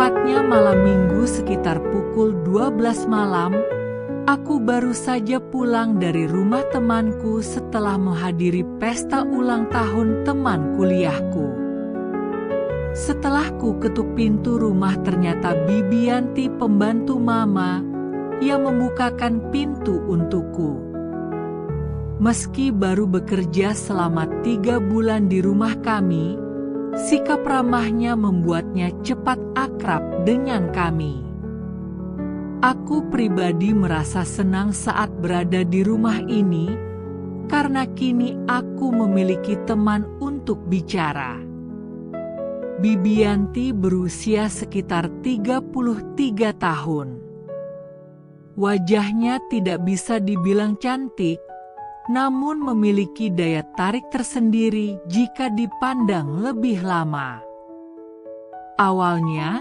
Tepatnya malam minggu sekitar pukul 12 malam, aku baru saja pulang dari rumah temanku setelah menghadiri pesta ulang tahun teman kuliahku. Setelah ku ketuk pintu rumah, ternyata Bibi Yanti, pembantu Mama, yang membukakan pintu untukku. Meski baru bekerja selama 3 bulan di rumah kami, sikap ramahnya membuatnya cepat akrab dengan kami. Aku pribadi merasa senang saat berada di rumah ini, karena kini aku memiliki teman untuk bicara. Bibi Yanti berusia sekitar 33 tahun. Wajahnya tidak bisa dibilang cantik, namun memiliki daya tarik tersendiri jika dipandang lebih lama. Awalnya,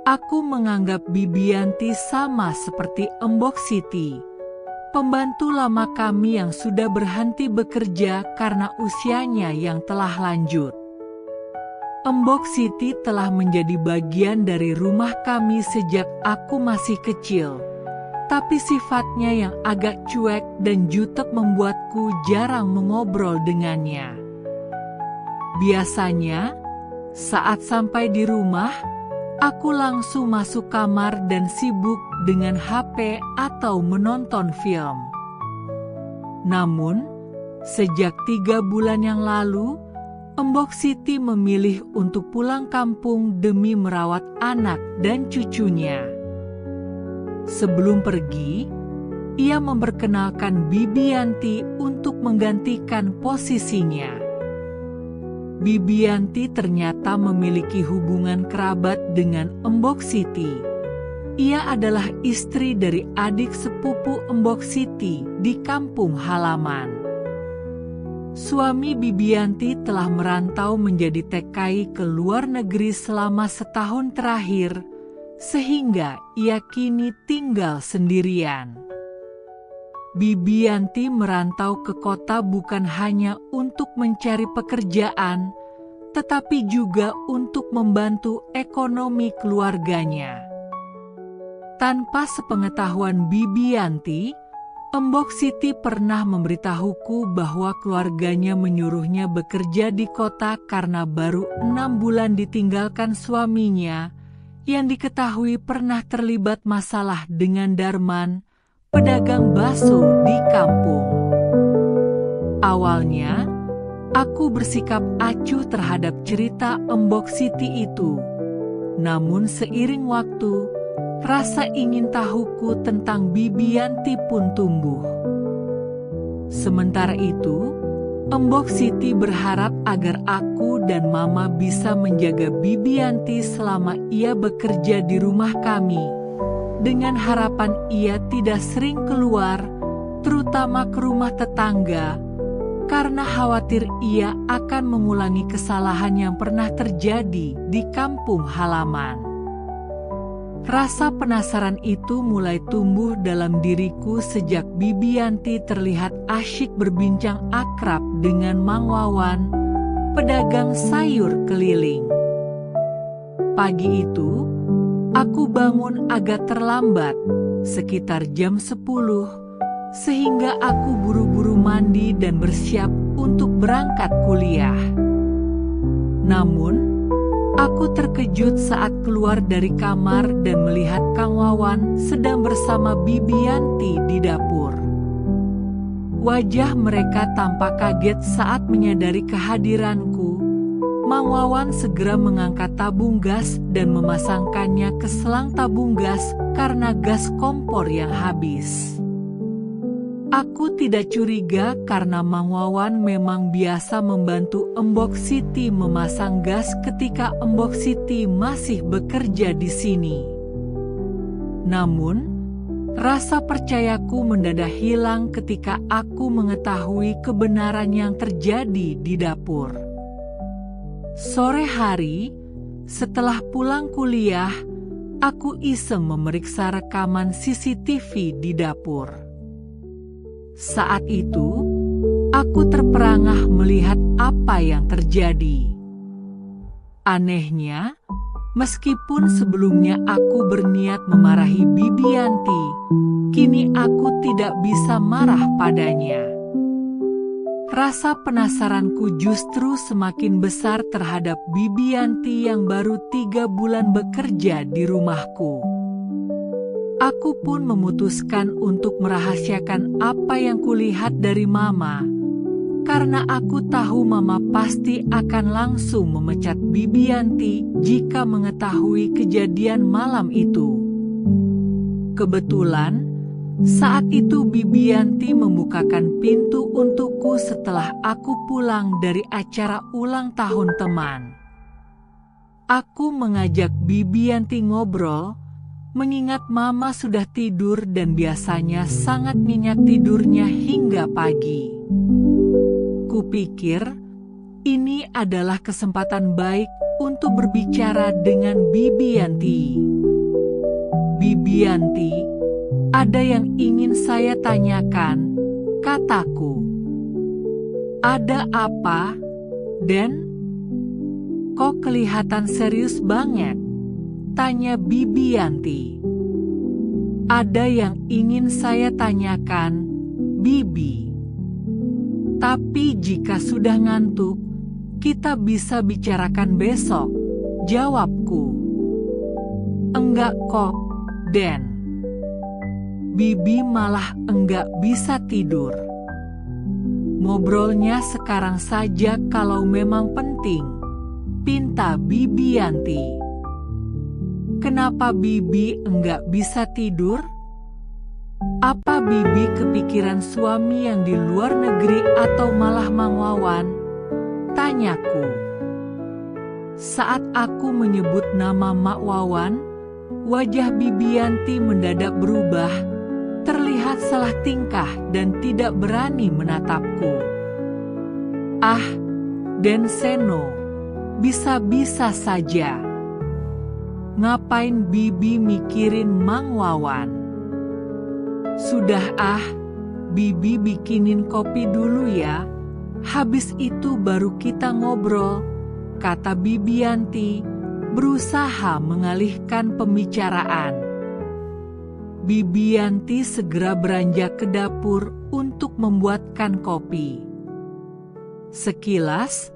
aku menganggap Bibi Yanti sama seperti Embok Siti, pembantu lama kami yang sudah berhenti bekerja karena usianya yang telah lanjut. Embok Siti telah menjadi bagian dari rumah kami sejak aku masih kecil. Tapi sifatnya yang agak cuek dan jutek membuatku jarang mengobrol dengannya. Biasanya, saat sampai di rumah, aku langsung masuk kamar dan sibuk dengan HP atau menonton film. Namun, sejak 3 bulan yang lalu, Embok Siti memilih untuk pulang kampung demi merawat anak dan cucunya. Sebelum pergi, ia memperkenalkan Bibi Yanti untuk menggantikan posisinya. Bibi Yanti ternyata memiliki hubungan kerabat dengan Embok Siti. Ia adalah istri dari adik sepupu Embok Siti di kampung halaman. Suami Bibi Yanti telah merantau menjadi TKI ke luar negeri selama setahun terakhir, sehingga ia kini tinggal sendirian. Bibi Yanti merantau ke kota bukan hanya untuk mencari pekerjaan, tetapi juga untuk membantu ekonomi keluarganya. Tanpa sepengetahuan Bibi Yanti, Embok Siti pernah memberitahuku bahwa keluarganya menyuruhnya bekerja di kota karena baru 6 bulan ditinggalkan suaminya, yang diketahui pernah terlibat masalah dengan Darman, pedagang bakso di kampung. Awalnya, aku bersikap acuh terhadap cerita Embok Siti itu. Namun seiring waktu, rasa ingin tahuku tentang Bibi Yanti pun tumbuh. Sementara itu, Embok Siti berharap agar aku dan Mama bisa menjaga Bibi Yanti selama ia bekerja di rumah kami, dengan harapan ia tidak sering keluar, terutama ke rumah tetangga, karena khawatir ia akan mengulangi kesalahan yang pernah terjadi di kampung halaman. Rasa penasaran itu mulai tumbuh dalam diriku sejak Bibi Yanti terlihat asyik berbincang akrab dengan Mang Wawan, pedagang sayur keliling. Pagi itu, aku bangun agak terlambat, sekitar jam 10, sehingga aku buru-buru mandi dan bersiap untuk berangkat kuliah. Namun, aku terkejut saat keluar dari kamar dan melihat Kang Wawan sedang bersama Bibi Yanti di dapur. Wajah mereka tampak kaget saat menyadari kehadiranku. Mang Wawan segera mengangkat tabung gas dan memasangkannya ke selang tabung gas karena gas kompor yang habis. Aku tidak curiga karena Mang Wawan memang biasa membantu Embok Siti memasang gas ketika Embok Siti masih bekerja di sini. Namun, rasa percayaku mendadak hilang ketika aku mengetahui kebenaran yang terjadi di dapur. Sore hari, setelah pulang kuliah, aku iseng memeriksa rekaman CCTV di dapur. Saat itu, aku terperangah melihat apa yang terjadi. Anehnya, Meskipun sebelumnya aku berniat memarahi Bibi Yanti, kini aku tidak bisa marah padanya. Rasa penasaranku justru semakin besar terhadap Bibi Yanti yang baru 3 bulan bekerja di rumahku. Aku pun memutuskan untuk merahasiakan apa yang kulihat dari Mama, karena aku tahu Mama pasti akan langsung memecat Bibi Yanti jika mengetahui kejadian malam itu. Kebetulan, saat itu Bibi Yanti membukakan pintu untukku setelah aku pulang dari acara ulang tahun teman. Aku mengajak Bibi Yanti ngobrol, mengingat Mama sudah tidur dan biasanya sangat nyenyak tidurnya hingga pagi. Kupikir ini adalah kesempatan baik untuk berbicara dengan Bibi Yanti. Bibi Yanti, ada yang ingin saya tanyakan, kataku. Ada apa, Den? Kok kelihatan serius banget? Tanya Bibi Yanti. Ada yang ingin saya tanyakan, Bibi. Tapi jika sudah ngantuk, kita bisa bicarakan besok, jawabku. Enggak kok, Den. Bibi malah enggak bisa tidur. Ngobrolnya sekarang saja kalau memang penting, pinta Bibi Yanti. Kenapa Bibi enggak bisa tidur? Apa Bibi kepikiran suami yang di luar negeri atau malah Mang Wawan? Tanyaku. Saat aku menyebut nama Mak Wawan, wajah Bibi Yanti mendadak berubah, terlihat salah tingkah dan tidak berani menatapku. Ah, Den Seno, bisa-bisa saja. Ngapain Bibi mikirin Mang Wawan? Sudah Bibi bikinin kopi dulu ya, habis itu baru kita ngobrol, kata Bibi Yanti, berusaha mengalihkan pembicaraan. Bibi Yanti segera beranjak ke dapur untuk membuatkan kopi. Sekilas,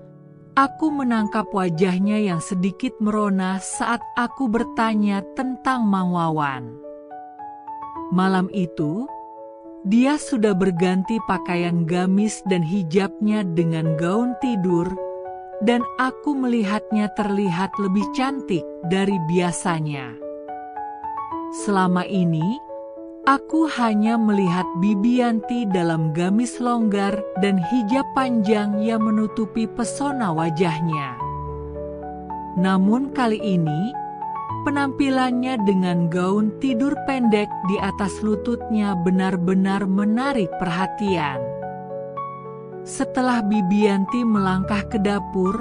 aku menangkap wajahnya yang sedikit merona saat aku bertanya tentang Mang Wawan. Malam itu, dia sudah berganti pakaian gamis dan hijabnya dengan gaun tidur, dan aku melihatnya terlihat lebih cantik dari biasanya. Selama ini, aku hanya melihat Bibi Yanti dalam gamis longgar dan hijab panjang yang menutupi pesona wajahnya. Namun kali ini, penampilannya dengan gaun tidur pendek di atas lututnya benar-benar menarik perhatian. Setelah Bibi Yanti melangkah ke dapur,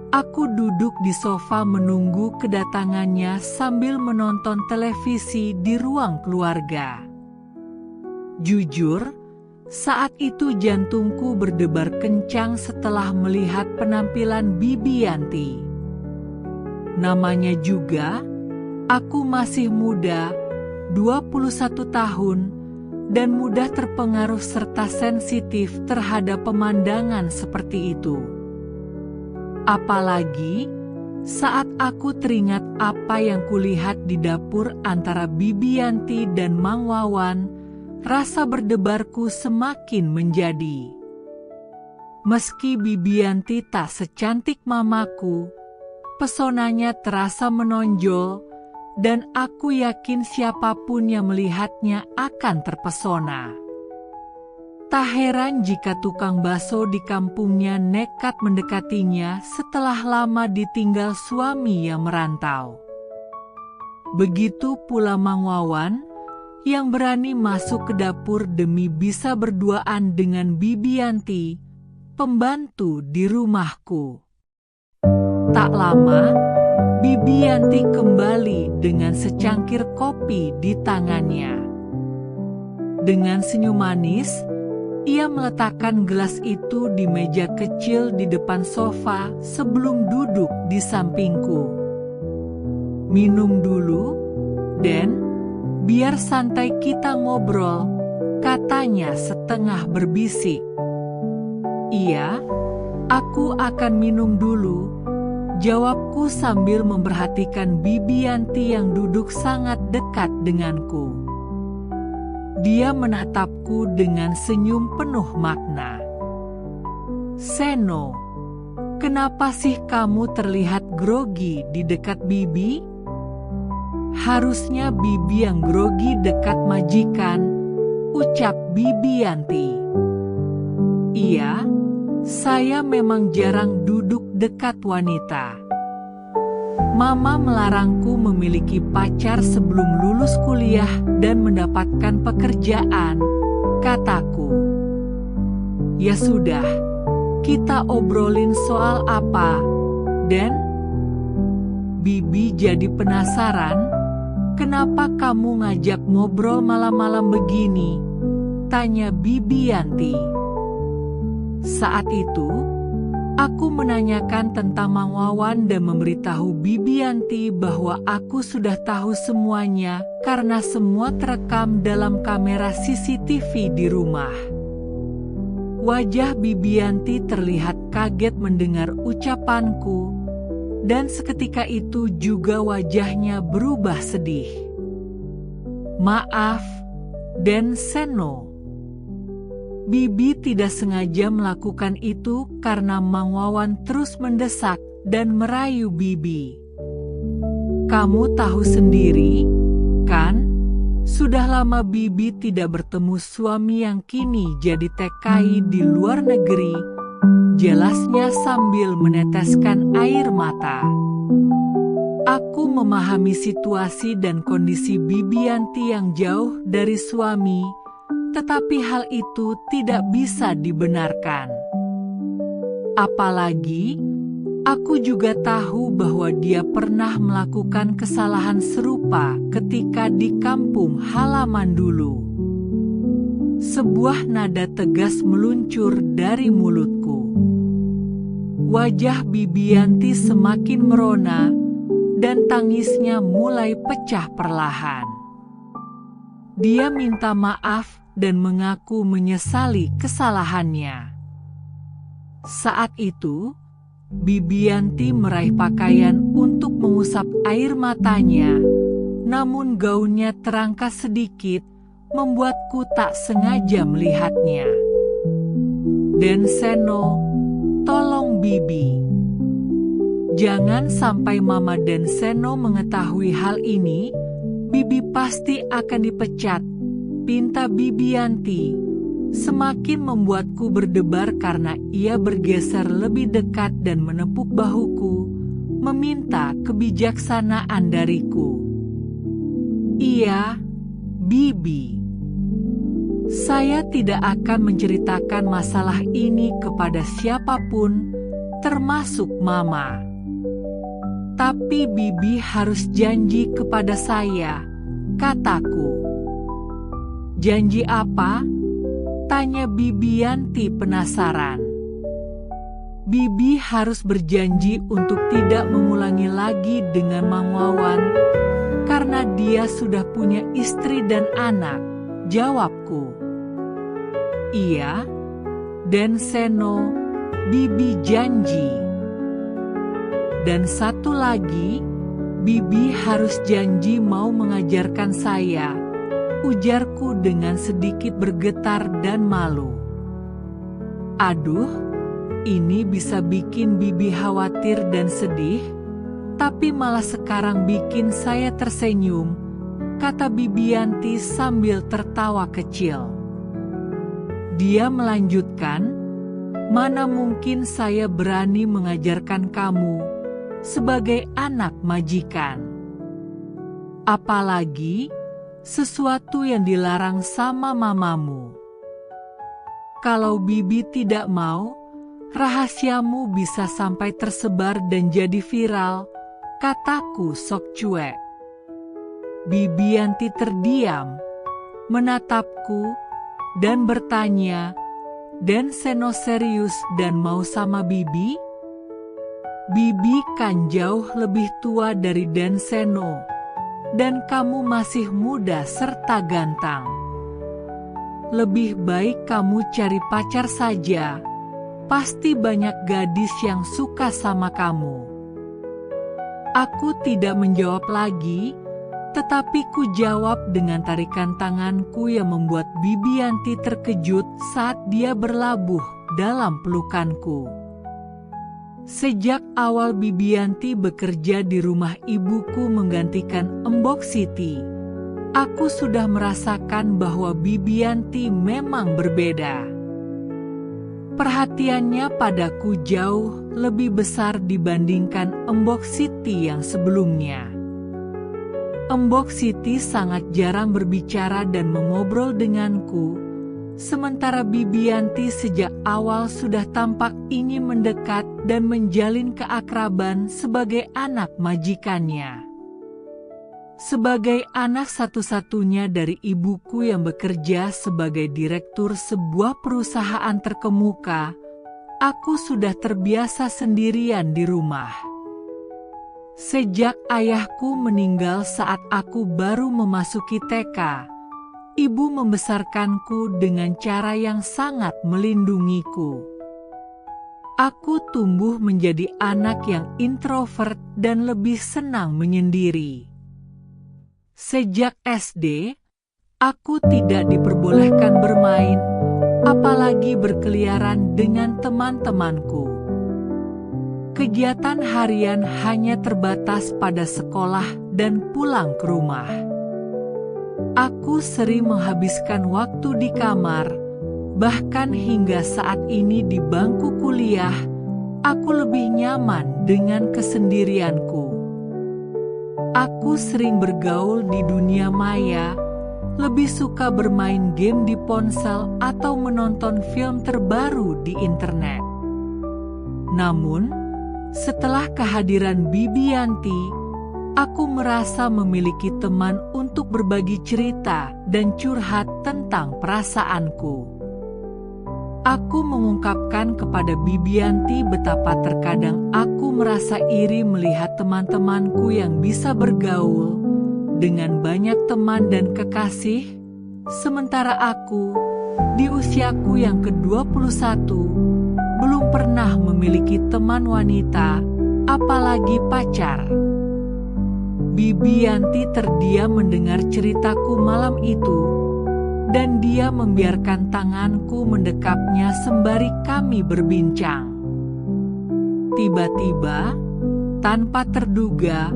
aku duduk di sofa menunggu kedatangannya sambil menonton televisi di ruang keluarga. Jujur, saat itu jantungku berdebar kencang setelah melihat penampilan Bibi Yanti. Namanya juga, aku masih muda, 21 tahun, dan mudah terpengaruh serta sensitif terhadap pemandangan seperti itu. Apalagi, saat aku teringat apa yang kulihat di dapur antara Bibi Yanti dan Mang Wawan, rasa berdebarku semakin menjadi. Meski Bibi Yanti tak secantik mamaku, pesonanya terasa menonjol, dan aku yakin siapapun yang melihatnya akan terpesona. Tak heran jika tukang bakso di kampungnya nekat mendekatinya setelah lama ditinggal suami yang merantau. Begitu pula Mang Wawan, yang berani masuk ke dapur demi bisa berduaan dengan Bibi Yanti, pembantu di rumahku. Tak lama, Bibi Yanti kembali dengan secangkir kopi di tangannya. Dengan senyum manis, ia meletakkan gelas itu di meja kecil di depan sofa sebelum duduk di sampingku. minum dulu, dan biar santai kita ngobrol, katanya setengah berbisik. Iya, aku akan minum dulu, jawabku sambil memperhatikan Bibi Yanti yang duduk sangat dekat denganku. Dia menatapku dengan senyum penuh makna. "Seno, kenapa sih kamu terlihat grogi di dekat Bibi?" "Harusnya Bibi yang grogi dekat majikan," ucap Bibi Yanti. "Iya, saya memang jarang duduk dekat wanita. Mama melarangku memiliki pacar sebelum lulus kuliah dan mendapatkan pekerjaan," kataku. "Ya sudah, kita obrolin soal apa, Den?" Bibi jadi penasaran, "Kenapa kamu ngajak ngobrol malam-malam begini?" tanya Bibi Yanti. Saat itu, aku menanyakan tentang Mang Wawan dan memberitahu Bibi Yanti bahwa aku sudah tahu semuanya karena semua terekam dalam kamera CCTV di rumah. Wajah Bibi Yanti terlihat kaget mendengar ucapanku, dan seketika itu juga wajahnya berubah sedih. "Maaf, Den Seno. Bibi tidak sengaja melakukan itu karena Mang Wawan terus mendesak dan merayu Bibi. Kamu tahu sendiri, kan? Sudah lama Bibi tidak bertemu suami yang kini jadi TKI di luar negeri," jelasnya sambil meneteskan air mata. Aku memahami situasi dan kondisi Bibi Yanti yang jauh dari suami, tetapi hal itu tidak bisa dibenarkan. Apalagi, aku juga tahu bahwa dia pernah melakukan kesalahan serupa ketika di kampung halaman dulu. Sebuah nada tegas meluncur dari mulutku. Wajah Bibi Yanti semakin merona, dan tangisnya mulai pecah perlahan. Dia minta maaf dan mengaku menyesali kesalahannya. Saat itu, Bibi Yanti meraih pakaian untuk mengusap air matanya, namun gaunnya terangkas sedikit, membuatku tak sengaja melihatnya. "Den Seno, tolong Bibi. Jangan sampai Mama dan Seno mengetahui hal ini, Bibi pasti akan dipecat," pinta Bibi Yanti, semakin membuatku berdebar karena ia bergeser lebih dekat dan menepuk bahuku, meminta kebijaksanaan dariku. "Iya, Bibi. Saya tidak akan menceritakan masalah ini kepada siapapun, termasuk Mama. Tapi Bibi harus janji kepada saya," kataku. "Janji apa?" tanya Bibi Yanti penasaran. "Bibi harus berjanji untuk tidak mengulangi lagi dengan Mang Wawan, karena dia sudah punya istri dan anak," jawabku. "Iya, Den Seno, Bibi janji. Dan satu lagi, Bibi harus janji mau mengajarkan saya," ujarku dengan sedikit bergetar dan malu. Aduh, ini bisa bikin Bibi khawatir dan sedih, tapi malah sekarang bikin saya tersenyum, kata Bibi Yanti sambil tertawa kecil. Dia melanjutkan, "Mana mungkin saya berani mengajarkan kamu sebagai anak majikan. Apalagi sesuatu yang dilarang sama mamamu. Kalau Bibi tidak mau, rahasiamu bisa sampai tersebar dan jadi viral," kataku sok cuek. Bibi Yanti terdiam, menatapku, dan bertanya, "Den Seno serius dan mau sama Bibi?" Bibi kan jauh lebih tua dari Dan Seno, dan kamu masih muda serta ganteng. Lebih baik kamu cari pacar saja, pasti banyak gadis yang suka sama kamu. Aku tidak menjawab lagi, tetapi ku jawab dengan tarikan tanganku yang membuat Bibianti terkejut saat dia berlabuh dalam pelukanku. Sejak awal Bibianti bekerja di rumah ibuku menggantikan Embok Siti, aku sudah merasakan bahwa Bibianti memang berbeda. Perhatiannya padaku jauh lebih besar dibandingkan Embok Siti yang sebelumnya. Embok Siti sangat jarang berbicara dan mengobrol denganku, sementara Bibianti sejak awal sudah tampak ingin mendekat dan menjalin keakraban sebagai anak majikannya. Sebagai anak satu-satunya dari ibuku yang bekerja sebagai direktur sebuah perusahaan terkemuka, aku sudah terbiasa sendirian di rumah. Sejak ayahku meninggal saat aku baru memasuki TK, ibu membesarkanku dengan cara yang sangat melindungiku. Aku tumbuh menjadi anak yang introvert dan lebih senang menyendiri. Sejak SD, aku tidak diperbolehkan bermain, apalagi berkeliaran dengan teman-temanku. Kegiatan harian hanya terbatas pada sekolah dan pulang ke rumah. Aku sering menghabiskan waktu di kamar, bahkan hingga saat ini di bangku kuliah, aku lebih nyaman dengan kesendirianku. Aku sering bergaul di dunia maya, lebih suka bermain game di ponsel atau menonton film terbaru di internet. Namun, setelah kehadiran Bibianti, aku merasa memiliki teman untuk berbagi cerita dan curhat tentang perasaanku. Aku mengungkapkan kepada Bibianti betapa terkadang aku merasa iri melihat teman-temanku yang bisa bergaul dengan banyak teman dan kekasih, sementara aku, di usiaku yang ke-21, belum pernah memiliki teman wanita, apalagi pacar. Bibianti terdiam mendengar ceritaku malam itu, dan dia membiarkan tanganku mendekapnya sembari kami berbincang. Tiba-tiba, tanpa terduga,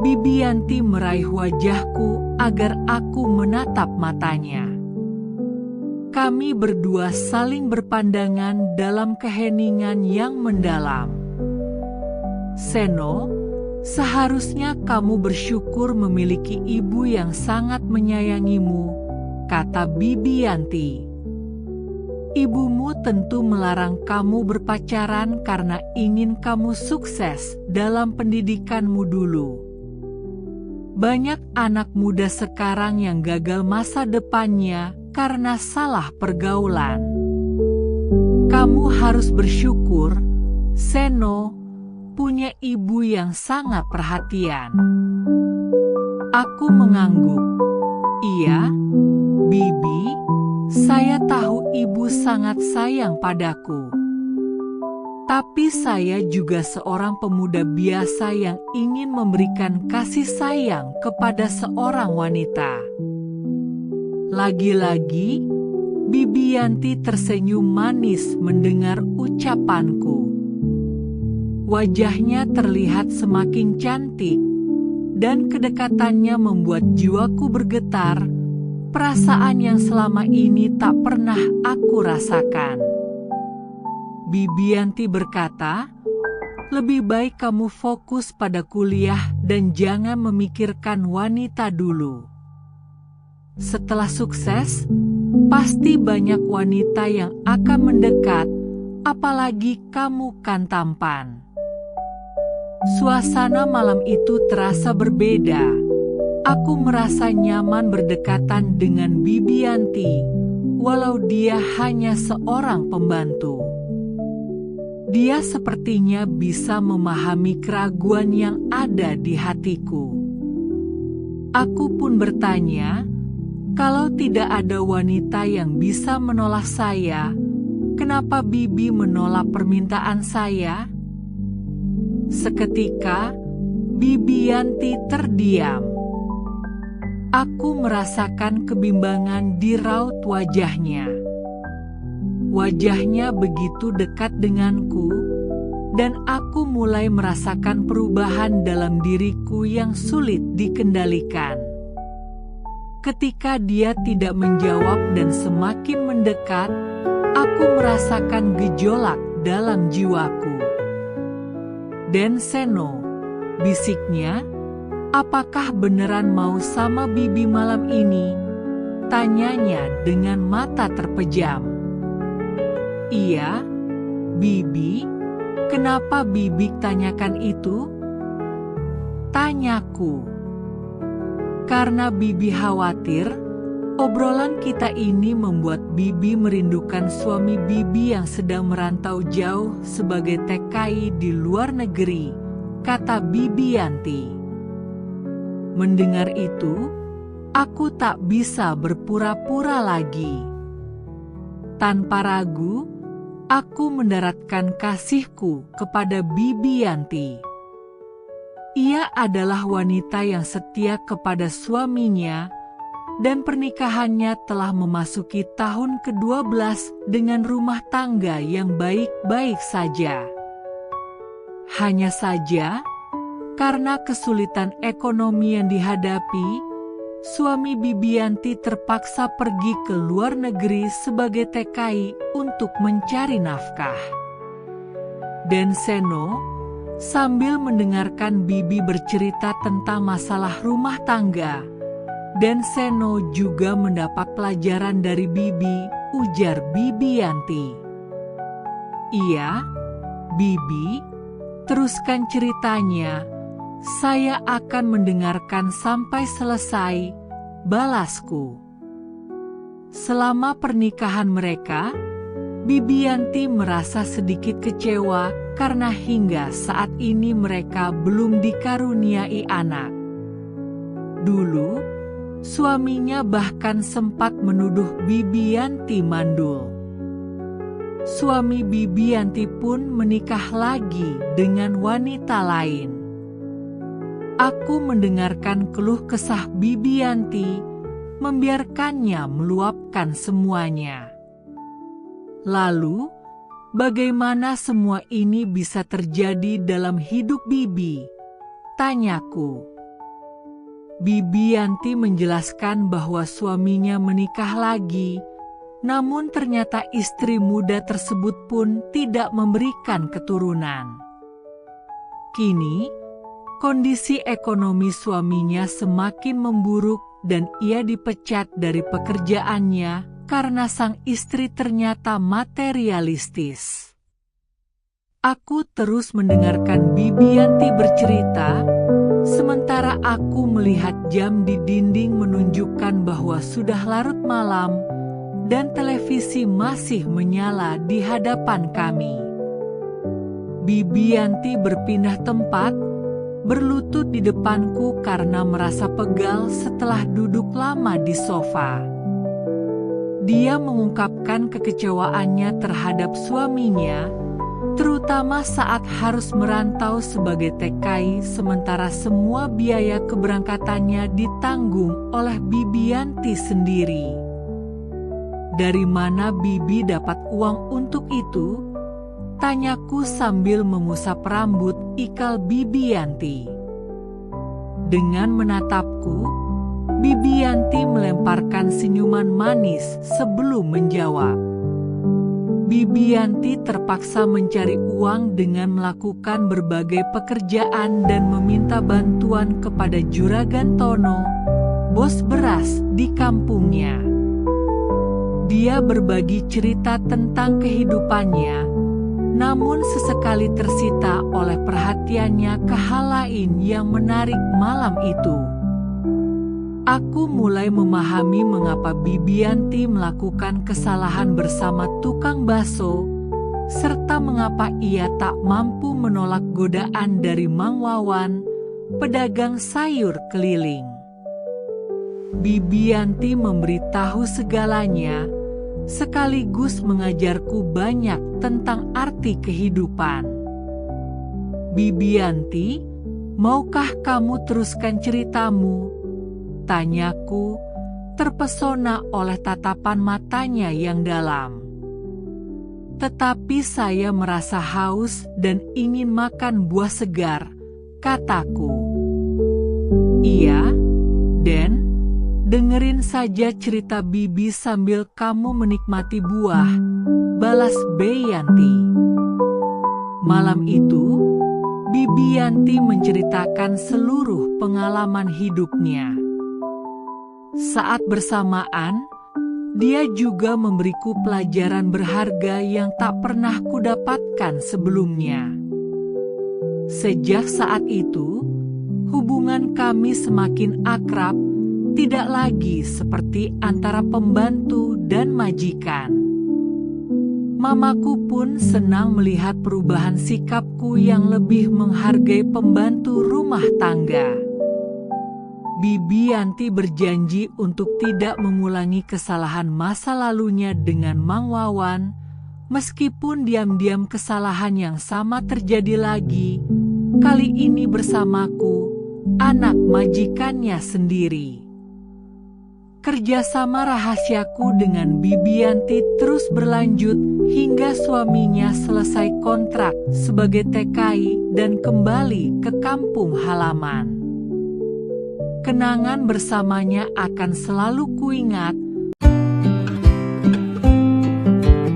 Bibianti meraih wajahku agar aku menatap matanya. Kami berdua saling berpandangan dalam keheningan yang mendalam. "Seno, seharusnya kamu bersyukur memiliki ibu yang sangat menyayangimu," kata Bibianti. "Ibumu tentu melarang kamu berpacaran karena ingin kamu sukses dalam pendidikanmu dulu. Banyak anak muda sekarang yang gagal masa depannya karena salah pergaulan. Kamu harus bersyukur, Seno, punya ibu yang sangat perhatian." Aku mengangguk. "Iya, Bibi, saya tahu ibu sangat sayang padaku. Tapi saya juga seorang pemuda biasa yang ingin memberikan kasih sayang kepada seorang wanita." Lagi-lagi, Bibianti tersenyum manis mendengar ucapanku. Wajahnya terlihat semakin cantik, dan kedekatannya membuat jiwaku bergetar, perasaan yang selama ini tak pernah aku rasakan. Bibianti berkata, "Lebih baik kamu fokus pada kuliah dan jangan memikirkan wanita dulu. Setelah sukses, pasti banyak wanita yang akan mendekat, apalagi kamu kan tampan." Suasana malam itu terasa berbeda. Aku merasa nyaman berdekatan dengan Bibianti, walau dia hanya seorang pembantu. Dia sepertinya bisa memahami keraguan yang ada di hatiku. Aku pun bertanya, kalau tidak ada wanita yang bisa menolak saya, kenapa Bibi menolak permintaan saya? Seketika, Bibi Yanti terdiam. Aku merasakan kebimbangan di raut wajahnya. Wajahnya begitu dekat denganku, dan aku mulai merasakan perubahan dalam diriku yang sulit dikendalikan. Ketika dia tidak menjawab dan semakin mendekat, aku merasakan gejolak dalam jiwaku. "Den Seno," bisiknya, "apakah beneran mau sama Bibi malam ini?" Tanyanya dengan mata terpejam. "Iya, Bibi, kenapa Bibi tanyakan itu?" Tanyaku. Karena Bibi khawatir, obrolan kita ini membuat Bibi merindukan suami Bibi yang sedang merantau jauh sebagai TKI di luar negeri, kata Bibi Yanti. Mendengar itu, aku tak bisa berpura-pura lagi. Tanpa ragu, aku mendaratkan kasihku kepada Bibi Yanti. Ia adalah wanita yang setia kepada suaminya, dan pernikahannya telah memasuki tahun ke-12 dengan rumah tangga yang baik-baik saja. Hanya saja, karena kesulitan ekonomi yang dihadapi, suami Bibi Yanti terpaksa pergi ke luar negeri sebagai TKI untuk mencari nafkah. Den Seno, sambil mendengarkan Bibi bercerita tentang masalah rumah tangga, Den Seno juga mendapat pelajaran dari Bibi, ujar Bibi Yanti. "Iya, Bibi, teruskan ceritanya. Saya akan mendengarkan sampai selesai," balasku. Selama pernikahan mereka, Bibi Yanti merasa sedikit kecewa karena hingga saat ini mereka belum dikaruniai anak. Dulu, suaminya bahkan sempat menuduh Bibi Yanti mandul. Suami Bibi Yanti pun menikah lagi dengan wanita lain. Aku mendengarkan keluh kesah Bibi Yanti, membiarkannya meluapkan semuanya. Lalu, bagaimana semua ini bisa terjadi dalam hidup Bibi? Tanyaku. Bibi Yanti menjelaskan bahwa suaminya menikah lagi, namun ternyata istri muda tersebut pun tidak memberikan keturunan. Kini, kondisi ekonomi suaminya semakin memburuk dan ia dipecat dari pekerjaannya karena sang istri ternyata materialistis. Aku terus mendengarkan Bibi Yanti bercerita, sementara aku melihat jam di dinding menunjukkan bahwa sudah larut malam dan televisi masih menyala di hadapan kami. Bibi Yanti berpindah tempat, berlutut di depanku karena merasa pegal setelah duduk lama di sofa. Dia mengungkapkan kekecewaannya terhadap suaminya, terutama saat harus merantau sebagai TKI sementara semua biaya keberangkatannya ditanggung oleh Bibi Yanti sendiri. Dari mana Bibi dapat uang untuk itu? Tanyaku sambil mengusap rambut ikal Bibi Yanti. Dengan menatapku, Bibi Yanti melemparkan senyuman manis sebelum menjawab. Bibi Yanti terpaksa mencari uang dengan melakukan berbagai pekerjaan dan meminta bantuan kepada Juragan Tono, bos beras di kampungnya. Dia berbagi cerita tentang kehidupannya, namun sesekali tersita oleh perhatiannya ke hal lain yang menarik malam itu. Aku mulai memahami mengapa Bibi Yanti melakukan kesalahan bersama tukang bakso, serta mengapa ia tak mampu menolak godaan dari Mang Wawan, pedagang sayur keliling. Bibi Yanti memberitahu segalanya, sekaligus mengajarku banyak tentang arti kehidupan. Bibi Yanti, maukah kamu teruskan ceritamu? Tanyaku, terpesona oleh tatapan matanya yang dalam. Tetapi saya merasa haus dan ingin makan buah segar, kataku. Iya, Den, dengerin saja cerita Bibi sambil kamu menikmati buah, balas Be Yanti. Malam itu, Bibi Yanti menceritakan seluruh pengalaman hidupnya. Saat bersamaan, dia juga memberiku pelajaran berharga yang tak pernah kudapatkan sebelumnya. Sejak saat itu, hubungan kami semakin akrab, tidak lagi seperti antara pembantu dan majikan. Mamaku pun senang melihat perubahan sikapku yang lebih menghargai pembantu rumah tangga. Bibi Yanti berjanji untuk tidak mengulangi kesalahan masa lalunya dengan Mang Wawan, meskipun diam-diam kesalahan yang sama terjadi lagi, kali ini bersamaku, anak majikannya sendiri. Kerjasama rahasiaku dengan Bibi Yanti terus berlanjut hingga suaminya selesai kontrak sebagai TKI dan kembali ke kampung halaman. Kenangan bersamanya akan selalu kuingat.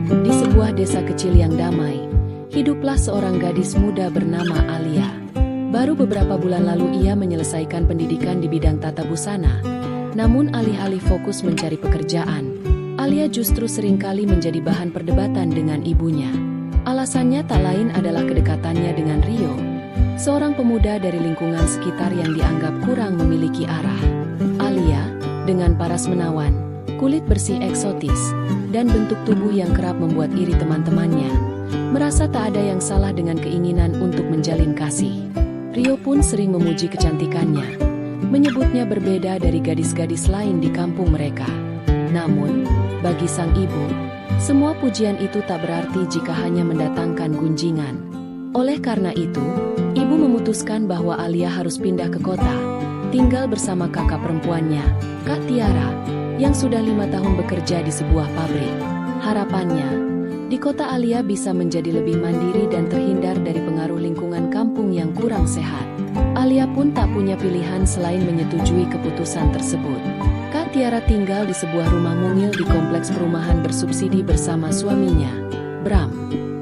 Di sebuah desa kecil yang damai, hiduplah seorang gadis muda bernama Alia. Baru beberapa bulan lalu ia menyelesaikan pendidikan di bidang tata busana. Namun alih-alih fokus mencari pekerjaan, Alia justru seringkali menjadi bahan perdebatan dengan ibunya. Alasannya tak lain adalah kedekatannya dengan Rio, seorang pemuda dari lingkungan sekitar yang dianggap kurang memiliki arah. Alia, dengan paras menawan, kulit bersih eksotis, dan bentuk tubuh yang kerap membuat iri teman-temannya, merasa tak ada yang salah dengan keinginan untuk menjalin kasih. Rio pun sering memuji kecantikannya, menyebutnya berbeda dari gadis-gadis lain di kampung mereka. Namun, bagi sang ibu, semua pujian itu tak berarti jika hanya mendatangkan gunjingan. Oleh karena itu, ibu memutuskan bahwa Alia harus pindah ke kota, tinggal bersama kakak perempuannya, Kak Tiara, yang sudah 5 tahun bekerja di sebuah pabrik. Harapannya, di kota Alia bisa menjadi lebih mandiri dan terhindar dari pengaruh lingkungan kampung yang kurang sehat. Alia pun tak punya pilihan selain menyetujui keputusan tersebut. Kak Tiara tinggal di sebuah rumah mungil di kompleks perumahan bersubsidi bersama suaminya, Bram.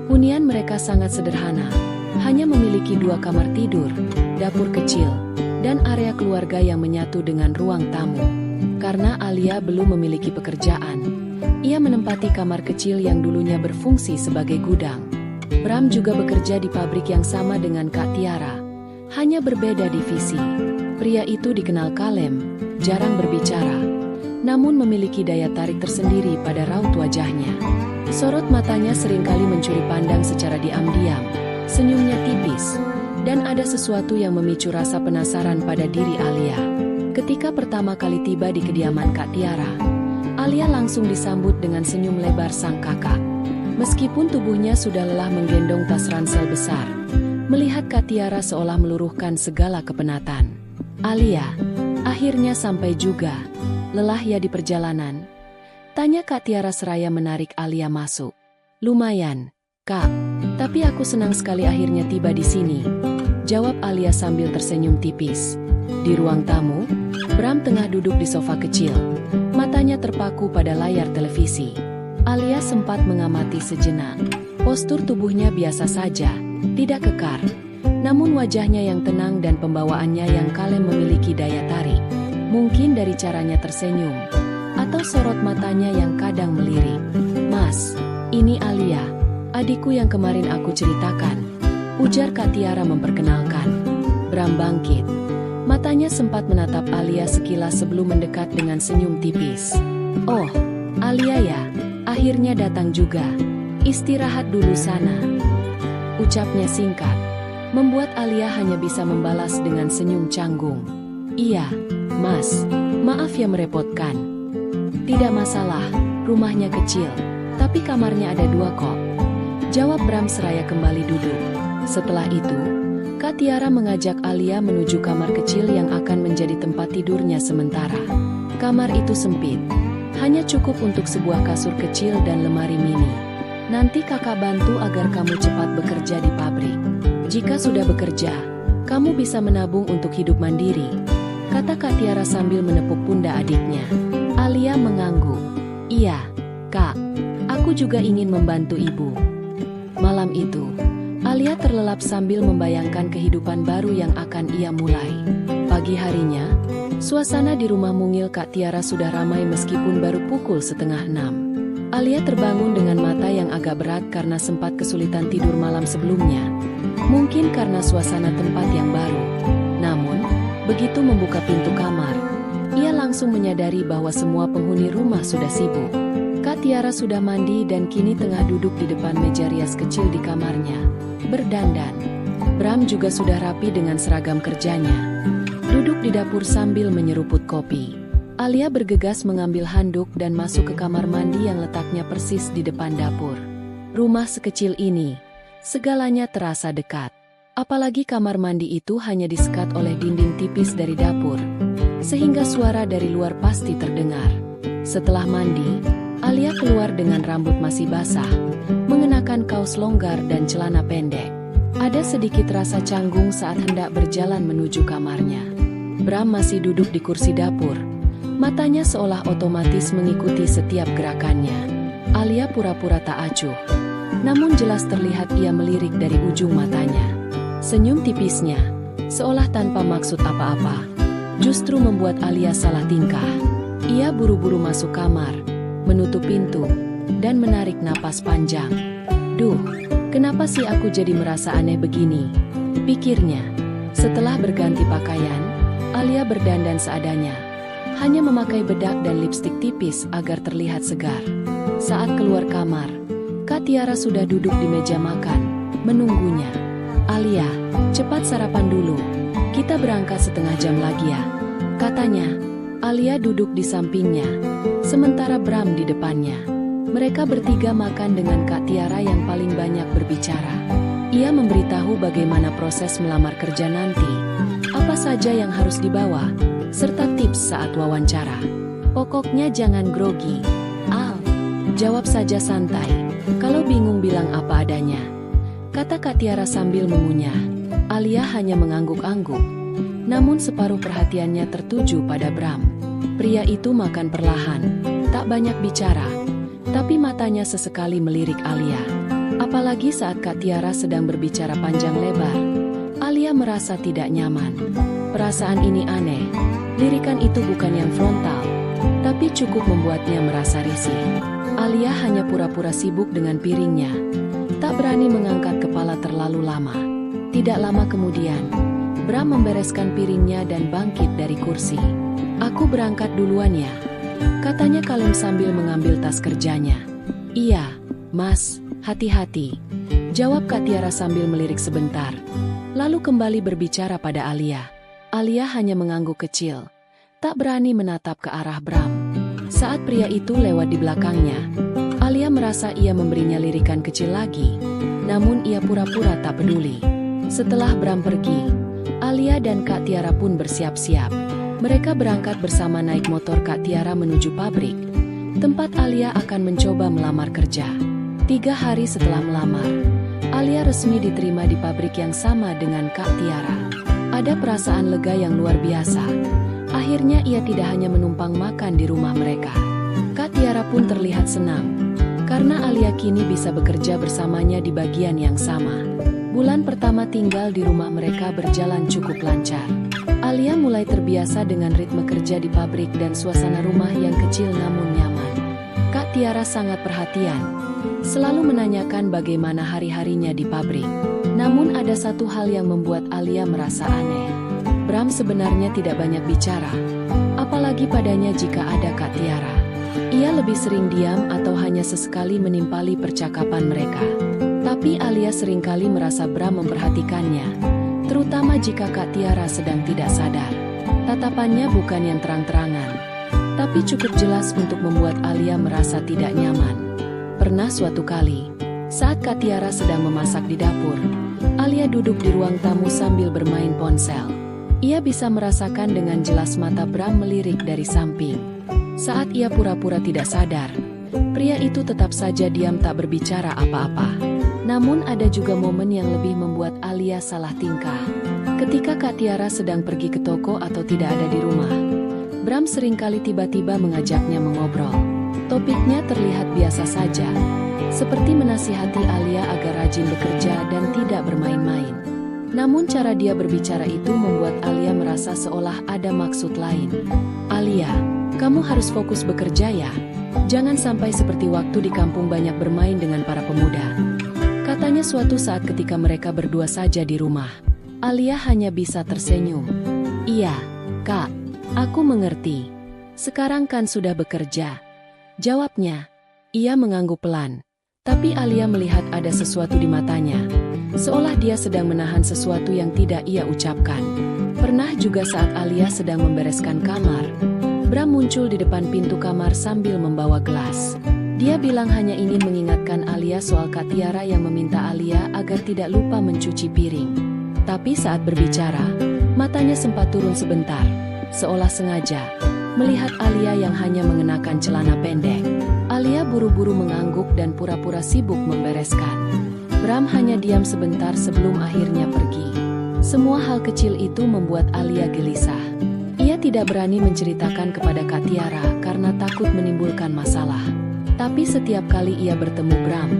Hunian mereka sangat sederhana, hanya memiliki 2 kamar tidur, dapur kecil, dan area keluarga yang menyatu dengan ruang tamu. Karena Alia belum memiliki pekerjaan, ia menempati kamar kecil yang dulunya berfungsi sebagai gudang. Bram juga bekerja di pabrik yang sama dengan Kak Tiara, hanya berbeda divisi. Pria itu dikenal kalem, jarang berbicara, namun memiliki daya tarik tersendiri pada raut wajahnya. Sorot matanya seringkali mencuri pandang secara diam-diam, senyumnya tipis, dan ada sesuatu yang memicu rasa penasaran pada diri Alia. Ketika pertama kali tiba di kediaman Kak Tiara, Alia langsung disambut dengan senyum lebar sang kakak. Meskipun tubuhnya sudah lelah menggendong tas ransel besar, melihat Kak Tiara seolah meluruhkan segala kepenatan. Alia, akhirnya sampai juga. Lelah ya di perjalanan? Tanya Kak Tiara seraya menarik Alia masuk. Lumayan, Kak. Tapi aku senang sekali akhirnya tiba di sini, jawab Alia sambil tersenyum tipis. Di ruang tamu, Bram tengah duduk di sofa kecil. Matanya terpaku pada layar televisi. Alia sempat mengamati sejenak. Postur tubuhnya biasa saja, tidak kekar. Namun wajahnya yang tenang dan pembawaannya yang kalem memiliki daya tarik. Mungkin dari caranya tersenyum, atau sorot matanya yang kadang melirik. Mas, ini Alia, adikku yang kemarin aku ceritakan, ujar Kak Tiara memperkenalkan. Bram bangkit. Matanya sempat menatap Alia sekilas sebelum mendekat dengan senyum tipis. Oh, Alia ya, akhirnya datang juga. Istirahat dulu sana. Ucapnya singkat, membuat Alia hanya bisa membalas dengan senyum canggung. Iya, Mas, maaf ya merepotkan. Tidak masalah, rumahnya kecil, tapi kamarnya ada 2 kok. Jawab Bram seraya kembali duduk. Setelah itu, Kak Tiara mengajak Alia menuju kamar kecil yang akan menjadi tempat tidurnya sementara. Kamar itu sempit, hanya cukup untuk sebuah kasur kecil dan lemari mini. Nanti kakak bantu agar kamu cepat bekerja di pabrik. Jika sudah bekerja, kamu bisa menabung untuk hidup mandiri, kata Kak Tiara sambil menepuk pundak adiknya. Alia mengangguk. Iya, Kak, aku juga ingin membantu ibu. Malam itu, Alia terlelap sambil membayangkan kehidupan baru yang akan ia mulai. Pagi harinya, suasana di rumah mungil Kak Tiara sudah ramai meskipun baru pukul 5:30. Alia terbangun dengan mata yang agak berat karena sempat kesulitan tidur malam sebelumnya. Mungkin karena suasana tempat yang baru. Namun, begitu membuka pintu kamar, ia langsung menyadari bahwa semua penghuni rumah sudah sibuk. Kak Tiara sudah mandi dan kini tengah duduk di depan meja rias kecil di kamarnya, berdandan. Bram juga sudah rapi dengan seragam kerjanya, duduk di dapur sambil menyeruput kopi. Alia bergegas mengambil handuk dan masuk ke kamar mandi yang letaknya persis di depan dapur. Rumah sekecil ini, segalanya terasa dekat. Apalagi kamar mandi itu hanya disekat oleh dinding tipis dari dapur, sehingga suara dari luar pasti terdengar. Setelah mandi, Alia keluar dengan rambut masih basah, mengenakan kaos longgar dan celana pendek. Ada sedikit rasa canggung saat hendak berjalan menuju kamarnya. Bram masih duduk di kursi dapur. Matanya seolah otomatis mengikuti setiap gerakannya. Alia pura-pura tak acuh. Namun jelas terlihat ia melirik dari ujung matanya. Senyum tipisnya, seolah tanpa maksud apa-apa, justru membuat Alia salah tingkah. Ia buru-buru masuk kamar, menutup pintu, dan menarik napas panjang. Duh, kenapa sih aku jadi merasa aneh begini? Pikirnya. Setelah berganti pakaian, Alia berdandan seadanya. Hanya memakai bedak dan lipstik tipis agar terlihat segar. Saat keluar kamar, Kak Tiara sudah duduk di meja makan, menunggunya. Alia, cepat sarapan dulu. Kita berangkat 1/2 jam lagi ya, katanya. Alia duduk di sampingnya, sementara Bram di depannya. Mereka bertiga makan dengan Kak Tiara yang paling banyak berbicara. Ia memberitahu bagaimana proses melamar kerja nanti, apa saja yang harus dibawa, serta tips saat wawancara. Pokoknya jangan grogi, Al. Jawab saja santai. Kalau bingung bilang apa adanya, kata Kak Tiara sambil mengunyah. Alia hanya mengangguk-angguk. Namun separuh perhatiannya tertuju pada Bram. Pria itu makan perlahan, tak banyak bicara, tapi matanya sesekali melirik Alia. Apalagi saat Kak Tiara sedang berbicara panjang lebar, Alia merasa tidak nyaman. Perasaan ini aneh. Lirikan itu bukan yang frontal, tapi cukup membuatnya merasa risih. Alia hanya pura-pura sibuk dengan piringnya, tak berani mengangkat kepala terlalu lama. Tidak lama kemudian, Bram membereskan piringnya dan bangkit dari kursi. Aku berangkat duluan ya, katanya kalem sambil mengambil tas kerjanya. Iya, Mas, hati-hati, jawab Kak Tiara sambil melirik sebentar, lalu kembali berbicara pada Alia. Alia hanya mengangguk kecil, tak berani menatap ke arah Bram. Saat pria itu lewat di belakangnya, Alia merasa ia memberinya lirikan kecil lagi, namun ia pura-pura tak peduli. Setelah Bram pergi, Alia dan Kak Tiara pun bersiap-siap. Mereka berangkat bersama naik motor Kak Tiara menuju pabrik, tempat Alia akan mencoba melamar kerja. 3 hari setelah melamar, Alia resmi diterima di pabrik yang sama dengan Kak Tiara. Ada perasaan lega yang luar biasa. Akhirnya ia tidak hanya menumpang makan di rumah mereka. Kak Tiara pun terlihat senang, karena Alia kini bisa bekerja bersamanya di bagian yang sama. Bulan pertama tinggal di rumah mereka berjalan cukup lancar. Alia mulai terbiasa dengan ritme kerja di pabrik dan suasana rumah yang kecil namun nyaman. Kak Tiara sangat perhatian, selalu menanyakan bagaimana hari-harinya di pabrik. Namun ada satu hal yang membuat Alia merasa aneh. Bram sebenarnya tidak banyak bicara, apalagi padanya jika ada Kak Tiara. Ia lebih sering diam atau hanya sesekali menimpali percakapan mereka. Tapi Alia seringkali merasa Bram memperhatikannya, terutama jika Kak Tiara sedang tidak sadar. Tatapannya bukan yang terang-terangan, tapi cukup jelas untuk membuat Alia merasa tidak nyaman. Pernah suatu kali, saat Kak Tiara sedang memasak di dapur, Alia duduk di ruang tamu sambil bermain ponsel. Ia bisa merasakan dengan jelas mata Bram melirik dari samping. Saat ia pura-pura tidak sadar, pria itu tetap saja diam tak berbicara apa-apa. Namun ada juga momen yang lebih membuat Alia salah tingkah. Ketika Kak Tiara sedang pergi ke toko atau tidak ada di rumah, Bram seringkali tiba-tiba mengajaknya mengobrol. Topiknya terlihat biasa saja, seperti menasihati Alia agar rajin bekerja dan tidak bermain-main. Namun cara dia berbicara itu membuat Alia merasa seolah ada maksud lain. "Alia, kamu harus fokus bekerja ya. Jangan sampai seperti waktu di kampung banyak bermain dengan para pemuda," katanya suatu saat ketika mereka berdua saja di rumah. Alia hanya bisa tersenyum. "Iya, Kak, aku mengerti. Sekarang kan sudah bekerja," jawabnya. Ia mengangguk pelan, tapi Alia melihat ada sesuatu di matanya, seolah dia sedang menahan sesuatu yang tidak ia ucapkan. Pernah juga saat Alia sedang membereskan kamar, Bram muncul di depan pintu kamar sambil membawa gelas. Dia bilang hanya ingin mengingatkan Alia soal Kak Tiara yang meminta Alia agar tidak lupa mencuci piring. Tapi saat berbicara, matanya sempat turun sebentar, seolah sengaja, melihat Alia yang hanya mengenakan celana pendek. Alia buru-buru mengangguk dan pura-pura sibuk membereskan. Bram hanya diam sebentar sebelum akhirnya pergi. Semua hal kecil itu membuat Alia gelisah. Ia tidak berani menceritakan kepada Kak Tiara karena takut menimbulkan masalah. Tapi setiap kali ia bertemu Bram,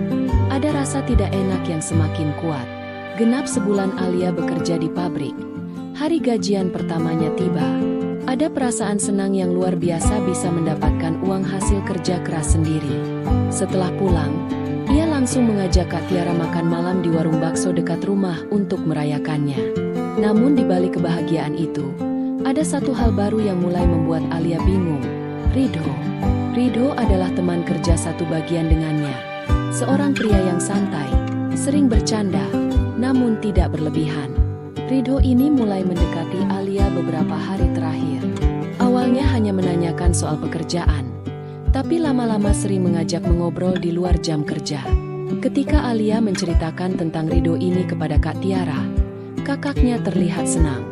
ada rasa tidak enak yang semakin kuat. Genap sebulan Alia bekerja di pabrik. Hari gajian pertamanya tiba. Ada perasaan senang yang luar biasa bisa mendapatkan uang hasil kerja keras sendiri. Setelah pulang, ia langsung mengajak Kak Tiara makan malam di warung bakso dekat rumah untuk merayakannya. Namun di balik kebahagiaan itu, ada satu hal baru yang mulai membuat Alia bingung. Ridho adalah teman kerja satu bagian dengannya. Seorang pria yang santai, sering bercanda, namun tidak berlebihan. Ridho ini mulai mendekati Alia beberapa hari terakhir. Awalnya hanya menanyakan soal pekerjaan, tapi lama-lama sering mengajak mengobrol di luar jam kerja. Ketika Alia menceritakan tentang Ridho ini kepada Kak Tiara, kakaknya terlihat senang.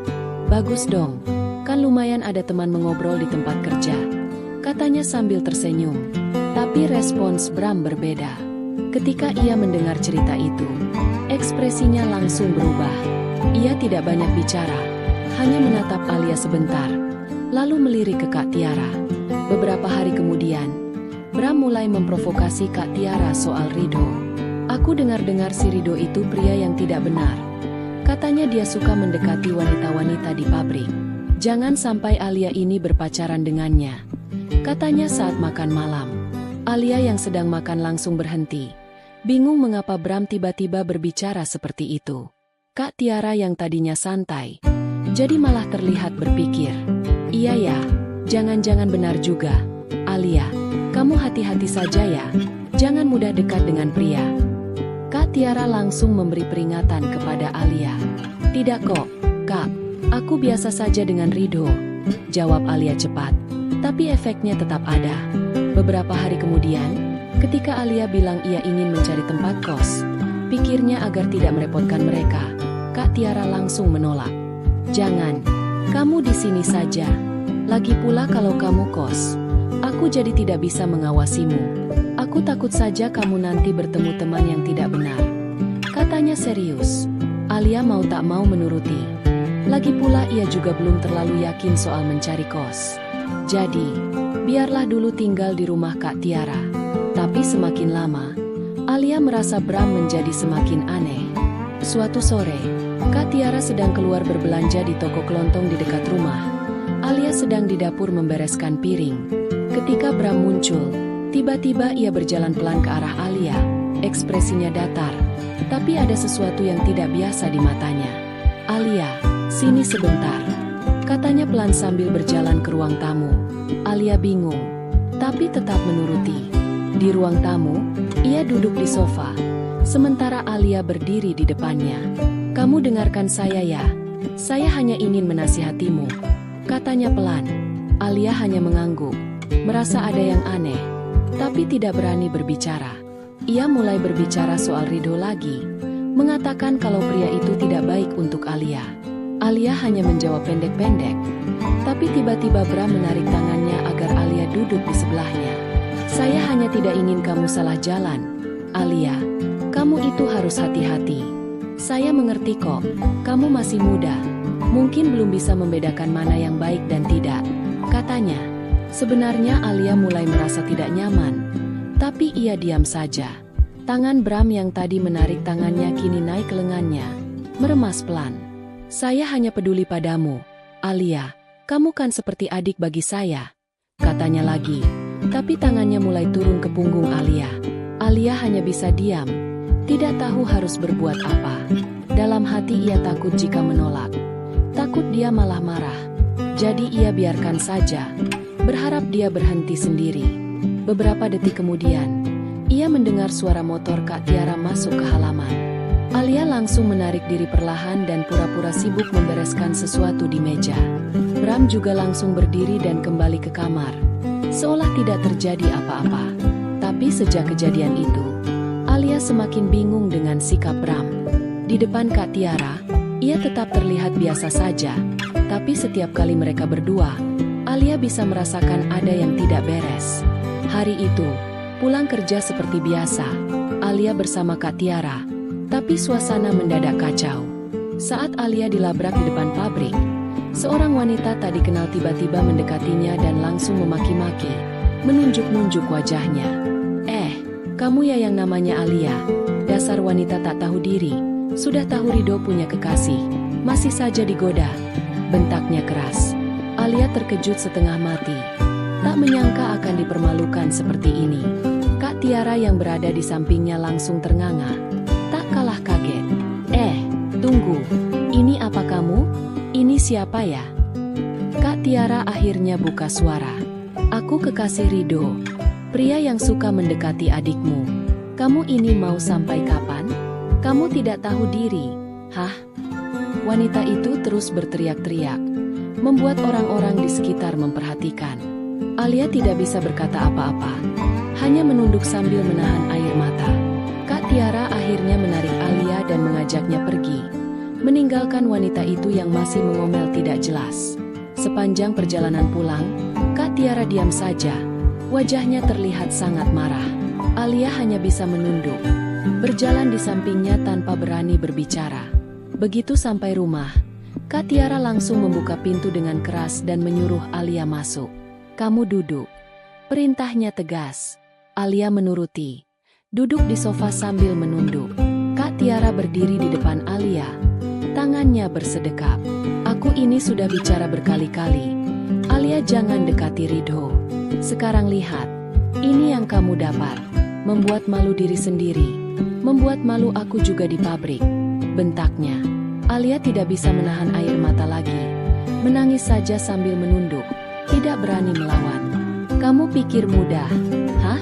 "Bagus dong, kan lumayan ada teman mengobrol di tempat kerja," katanya sambil tersenyum. Tapi respons Bram berbeda. Ketika ia mendengar cerita itu, ekspresinya langsung berubah. Ia tidak banyak bicara, hanya menatap Alia sebentar, lalu melirik ke Kak Tiara. Beberapa hari kemudian, Bram mulai memprovokasi Kak Tiara soal Ridho. "Aku dengar-dengar si Ridho itu pria yang tidak benar. Katanya dia suka mendekati wanita-wanita di pabrik. Jangan sampai Alia ini berpacaran dengannya," katanya saat makan malam. Alia yang sedang makan langsung berhenti, bingung mengapa Bram tiba-tiba berbicara seperti itu. Kak Tiara yang tadinya santai, jadi malah terlihat berpikir, "Iya ya, jangan-jangan benar juga. Alia, kamu hati-hati saja ya, jangan mudah dekat dengan pria." Kak Tiara langsung memberi peringatan kepada Alia. "Tidak kok, Kak, aku biasa saja dengan Ridho," jawab Alia cepat. Tapi efeknya tetap ada. Beberapa hari kemudian, ketika Alia bilang ia ingin mencari tempat kos, pikirnya agar tidak merepotkan mereka, Kak Tiara langsung menolak. "Jangan, kamu di sini saja. Lagi pula kalau kamu kos, aku jadi tidak bisa mengawasimu. Aku takut saja kamu nanti bertemu teman yang tidak benar," katanya serius. Alia mau tak mau menuruti. Lagi pula ia juga belum terlalu yakin soal mencari kos. Jadi, biarlah dulu tinggal di rumah Kak Tiara. Tapi semakin lama, Alia merasa Bram menjadi semakin aneh. Suatu sore, Kak Tiara sedang keluar berbelanja di toko kelontong di dekat rumah. Alia sedang di dapur membereskan piring. Ketika Bram muncul, tiba-tiba ia berjalan pelan ke arah Alia. Ekspresinya datar, tapi ada sesuatu yang tidak biasa di matanya. "Alia, sini sebentar," katanya pelan sambil berjalan ke ruang tamu. Alia bingung. tapi tetap menuruti. Di ruang tamu, ia duduk di sofa, sementara Alia berdiri di depannya. "Kamu dengarkan saya ya, saya hanya ingin menasihatimu," katanya pelan. Alia hanya mengangguk, merasa ada yang aneh, tapi tidak berani berbicara. Ia mulai berbicara soal Ridho lagi, mengatakan kalau pria itu tidak baik untuk Alia. Alia hanya menjawab pendek-pendek, tapi tiba-tiba Bram menarik tangannya agar Alia duduk di sebelahnya. "Saya hanya tidak ingin kamu salah jalan, Alia. Kamu itu harus hati-hati. Saya mengerti kok, kamu masih muda. Mungkin belum bisa membedakan mana yang baik dan tidak," katanya. Sebenarnya Alia mulai merasa tidak nyaman, tapi ia diam saja. Tangan Bram yang tadi menarik tangannya kini naik ke lengannya, meremas pelan. "Saya hanya peduli padamu, Alia. Kamu kan seperti adik bagi saya," katanya lagi. Tapi tangannya mulai turun ke punggung Alia. Alia hanya bisa diam, tidak tahu harus berbuat apa. Dalam hati ia takut jika menolak. Takut dia malah marah. Jadi ia biarkan saja, berharap dia berhenti sendiri. Beberapa detik kemudian, ia mendengar suara motor Kak Tiara masuk ke halaman. Alia langsung menarik diri perlahan dan pura-pura sibuk membereskan sesuatu di meja. Bram juga langsung berdiri dan kembali ke kamar, seolah tidak terjadi apa-apa. Tapi sejak kejadian itu, Alia semakin bingung dengan sikap Bram. Di depan Kak Tiara, ia tetap terlihat biasa saja. Tapi setiap kali mereka berdua, Alia bisa merasakan ada yang tidak beres. Hari itu, pulang kerja seperti biasa, Alia bersama Kak Tiara. Tapi suasana mendadak kacau. Saat Alia dilabrak di depan pabrik, seorang wanita tak dikenal tiba-tiba mendekatinya dan langsung memaki-maki, menunjuk-nunjuk wajahnya. Kamu ya yang namanya Alia? Dasar wanita tak tahu diri, sudah tahu Ridho punya kekasih, masih saja digoda," bentaknya keras. Alia terkejut setengah mati, tak menyangka akan dipermalukan seperti ini. Kak Tiara yang berada di sampingnya langsung ternganga, tak kalah kaget. Tunggu, ini apa kamu? Ini siapa ya?" Kak Tiara akhirnya buka suara. "Aku kekasih Ridho, pria yang suka mendekati adikmu. Kamu ini mau sampai kapan? Kamu tidak tahu diri, hah?" Wanita itu terus berteriak-teriak, membuat orang-orang di sekitar memperhatikan. Alia tidak bisa berkata apa-apa, hanya menunduk sambil menahan air mata. Kak Tiara akhirnya menarik Alia dan mengajaknya pergi, meninggalkan wanita itu yang masih mengomel tidak jelas. Sepanjang perjalanan pulang, Kak Tiara diam saja. Wajahnya terlihat sangat marah. Alia hanya bisa menunduk, berjalan di sampingnya tanpa berani berbicara. Begitu sampai rumah, Kak Tiara langsung membuka pintu dengan keras dan menyuruh Alia masuk. "Kamu duduk," perintahnya tegas. Alia menuruti, duduk di sofa sambil menunduk. Kak Tiara berdiri di depan Alia, tangannya bersedekap. "Aku ini sudah bicara berkali-kali, Alia jangan dekati Ridho. Sekarang lihat, ini yang kamu dapat. Membuat malu diri sendiri, membuat malu aku juga di pabrik," bentaknya. Alia tidak bisa menahan air mata lagi, menangis saja sambil menunduk, tidak berani melawan. "Kamu pikir mudah, hah?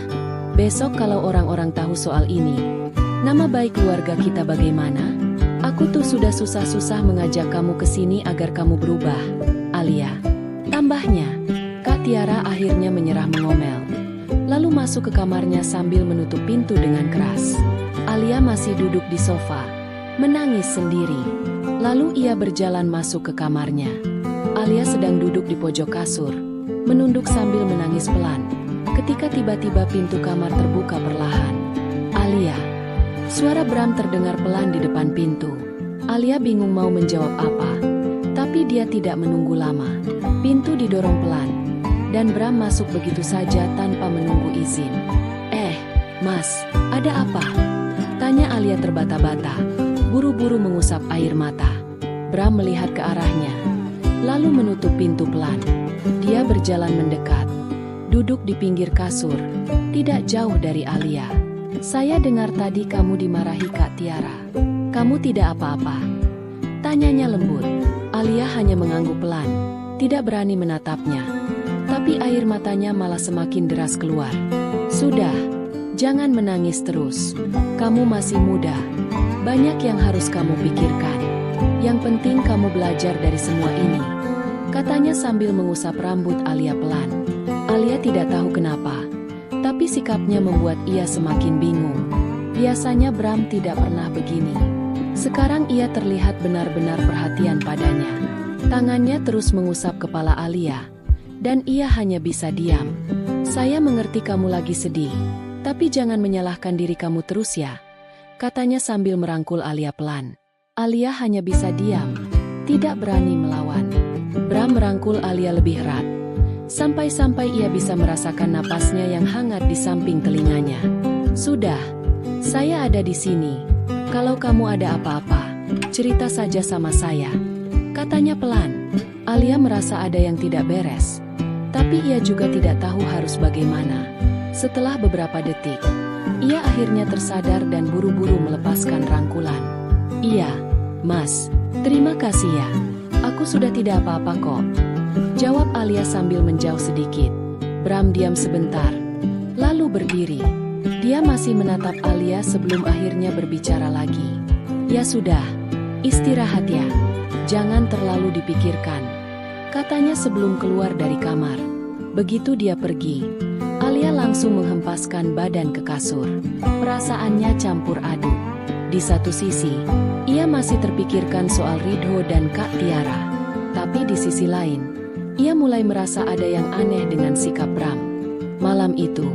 Besok kalau orang-orang tahu soal ini, nama baik keluarga kita bagaimana? Aku tuh sudah susah-susah mengajak kamu ke sini agar kamu berubah, Alia," tambahnya. Kak Tiara akhirnya menyerah mengomel, lalu masuk ke kamarnya sambil menutup pintu dengan keras. Alia masih duduk di sofa, menangis sendiri. Lalu ia berjalan masuk ke kamarnya. Alia sedang duduk di pojok kasur, menunduk sambil menangis pelan. Ketika tiba-tiba pintu kamar terbuka perlahan. "Alia!" Suara Bram terdengar pelan di depan pintu. Alia bingung mau menjawab apa, tapi dia tidak menunggu lama. Pintu didorong pelan, dan Bram masuk begitu saja tanpa menunggu izin. Mas, ada apa?" tanya Alia terbata-bata, buru-buru mengusap air mata. Bram melihat ke arahnya, lalu menutup pintu pelan. Dia berjalan mendekat, duduk di pinggir kasur, tidak jauh dari Alia. "Saya dengar tadi kamu dimarahi Kak Tiara. Kamu tidak apa-apa?" tanyanya lembut. Alia hanya mengangguk pelan, tidak berani menatapnya. Tapi Tapi air matanya malah semakin deras keluar. "Sudah, jangan menangis terus. Kamu masih muda. Banyak yang harus kamu pikirkan. Yang penting kamu belajar dari semua ini," katanya sambil mengusap rambut Alia pelan. Alia tidak tahu kenapa, tapi sikapnya membuat ia semakin bingung. Biasanya Bram tidak pernah begini. Sekarang ia terlihat benar-benar perhatian padanya. Tangannya terus mengusap kepala Alia, dan ia hanya bisa diam. "Saya mengerti kamu lagi sedih, tapi jangan menyalahkan diri kamu terus ya," katanya sambil merangkul Alia pelan. Alia hanya bisa diam, tidak berani melawan. Bram merangkul Alia lebih erat, sampai-sampai ia bisa merasakan napasnya yang hangat di samping telinganya. "Sudah, saya ada di sini. Kalau kamu ada apa-apa, cerita saja sama saya," katanya pelan. Alia merasa ada yang tidak beres, tapi ia juga tidak tahu harus bagaimana. Setelah beberapa detik, ia akhirnya tersadar dan buru-buru melepaskan rangkulan. "Iya, Mas, terima kasih ya. Aku sudah tidak apa-apa kok," jawab Alia sambil menjauh sedikit. Bram diam sebentar, lalu berdiri. Dia masih menatap Alia sebelum akhirnya berbicara lagi. "Ya sudah, istirahat ya. Jangan terlalu dipikirkan," katanya sebelum keluar dari kamar. Begitu dia pergi, Alia langsung menghempaskan badan ke kasur. Perasaannya campur aduk. Di satu sisi, ia masih terpikirkan soal Ridho dan Kak Tiara. Tapi di sisi lain, ia mulai merasa ada yang aneh dengan sikap Bram. Malam itu,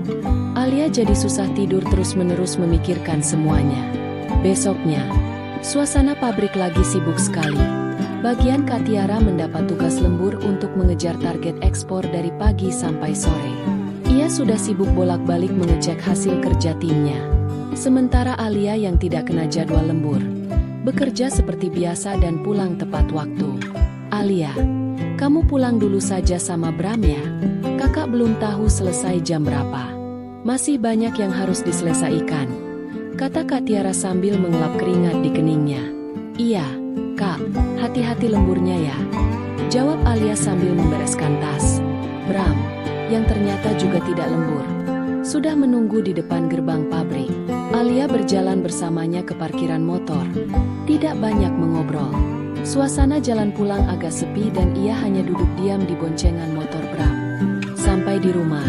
Alia jadi susah tidur terus-menerus memikirkan semuanya. Besoknya, suasana pabrik lagi sibuk sekali. Bagian Kak Tiara mendapat tugas lembur untuk mengejar target ekspor dari pagi sampai sore. Ia sudah sibuk bolak-balik mengecek hasil kerja timnya. Sementara Alia yang tidak kena jadwal lembur, bekerja seperti biasa dan pulang tepat waktu. "Alia, kamu pulang dulu saja sama Bram ya. Kakak belum tahu selesai jam berapa. Masih banyak yang harus diselesaikan," kata Kak Tiara sambil mengelap keringat di keningnya. "Iya, Kak, hati-hati lemburnya ya," jawab Alia sambil membereskan tas. Bram, yang ternyata juga tidak lembur, sudah menunggu di depan gerbang pabrik. Alia berjalan bersamanya ke parkiran motor. Tidak banyak mengobrol. Suasana jalan pulang agak sepi dan ia hanya duduk diam di boncengan motor Bram. Sampai di rumah,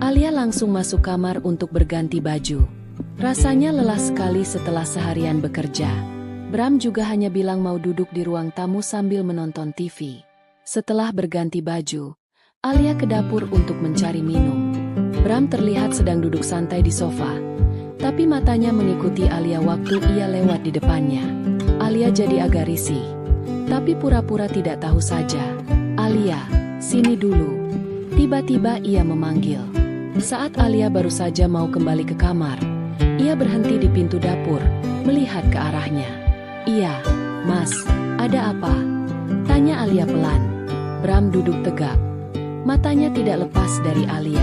Alia langsung masuk kamar untuk berganti baju. Rasanya lelah sekali setelah seharian bekerja. Bram juga hanya bilang mau duduk di ruang tamu sambil menonton TV. Setelah berganti baju, Alia ke dapur untuk mencari minum. Bram terlihat sedang duduk santai di sofa, tapi matanya mengikuti Alia waktu ia lewat di depannya. Alia jadi agak risih, tapi pura-pura tidak tahu saja. "Alia, sini dulu," tiba-tiba ia memanggil. Saat Alia baru saja mau kembali ke kamar, ia berhenti di pintu dapur, melihat ke arahnya. "Iya, Mas, ada apa?" tanya Alia pelan. Bram duduk tegak. Matanya tidak lepas dari Alia.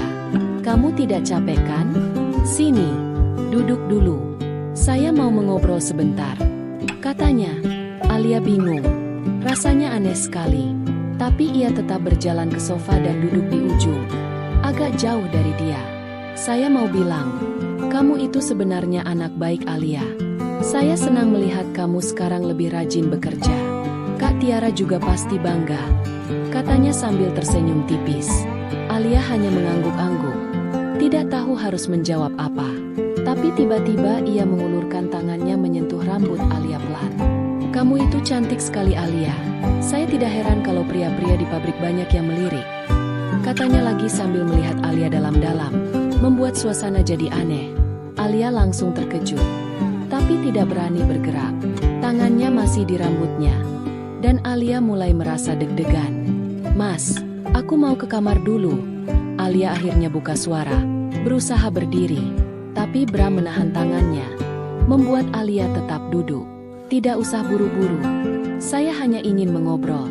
"Kamu tidak capek kan? Sini, duduk dulu. Saya mau mengobrol sebentar," katanya. Alia bingung. Rasanya aneh sekali. Tapi ia tetap berjalan ke sofa dan duduk di ujung, agak jauh dari dia. "Saya mau bilang, kamu itu sebenarnya anak baik Alia. Saya senang melihat kamu sekarang lebih rajin bekerja. Kak Tiara juga pasti bangga," katanya sambil tersenyum tipis. Alia hanya mengangguk-angguk, tidak tahu harus menjawab apa. Tapi tiba-tiba ia mengulurkan tangannya menyentuh rambut Alia pelan. "Kamu itu cantik sekali Alia. Saya tidak heran kalau pria-pria di pabrik banyak yang melirik," katanya lagi sambil melihat Alia dalam-dalam, membuat suasana jadi aneh. Alia langsung terkejut, tapi tidak berani bergerak. Tangannya masih di rambutnya, dan Alia mulai merasa deg-degan. "Mas, aku mau ke kamar dulu." Alia akhirnya buka suara, berusaha berdiri, tapi Bram menahan tangannya, membuat Alia tetap duduk. "Tidak usah buru-buru. Saya hanya ingin mengobrol.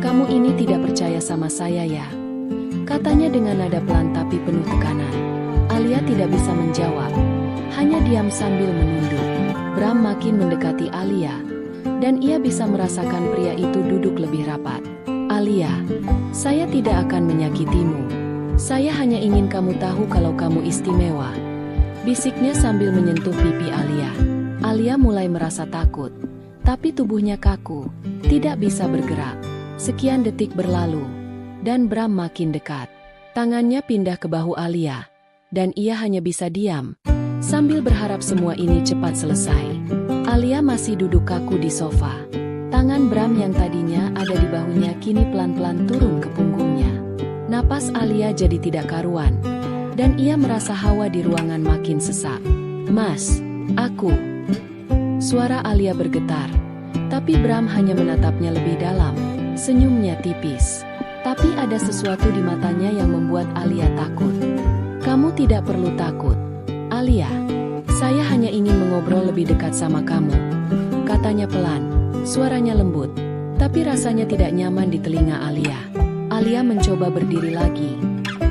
Kamu ini tidak percaya sama saya ya?" katanya dengan nada pelan tapi penuh tekanan. Alia tidak bisa menjawab, hanya diam sambil menunduk. Bram makin mendekati Alia, dan ia bisa merasakan pria itu duduk lebih rapat. "Alia, saya tidak akan menyakitimu. Saya hanya ingin kamu tahu kalau kamu istimewa, bisiknya sambil menyentuh pipi Alia. Alia mulai merasa takut, tapi tubuhnya kaku, tidak bisa bergerak. Sekian detik berlalu, dan Bram makin dekat. Tangannya pindah ke bahu Alia, dan ia hanya bisa diam, sambil berharap semua ini cepat selesai. Alia masih duduk kaku di sofa. Tangan Bram yang tadinya ada di bahunya kini pelan-pelan turun ke punggungnya. Napas Alia jadi tidak karuan, dan ia merasa hawa di ruangan makin sesak. "Mas, aku..." Suara Alia bergetar, tapi Bram hanya menatapnya lebih dalam. Senyumnya tipis, tapi ada sesuatu di matanya yang membuat Alia takut. "Kamu tidak perlu takut, Alia. Saya hanya ingin mengobrol lebih dekat sama kamu," katanya pelan. Suaranya lembut, tapi rasanya tidak nyaman di telinga Alia. Alia mencoba berdiri lagi.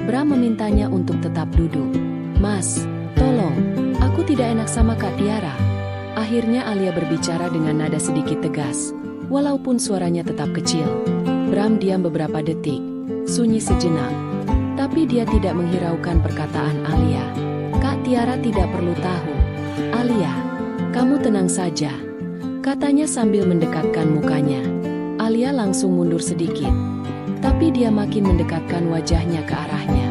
Bram memintanya untuk tetap duduk. "Mas, tolong, aku tidak enak sama Kak Tiara." Akhirnya Alia berbicara dengan nada sedikit tegas, walaupun suaranya tetap kecil. Bram diam beberapa detik, sunyi sejenak, tapi dia tidak menghiraukan perkataan Alia. "Kak Tiara tidak perlu tahu. Alia, kamu tenang saja," katanya sambil mendekatkan mukanya. Alia langsung mundur sedikit, tapi dia makin mendekatkan wajahnya ke arahnya.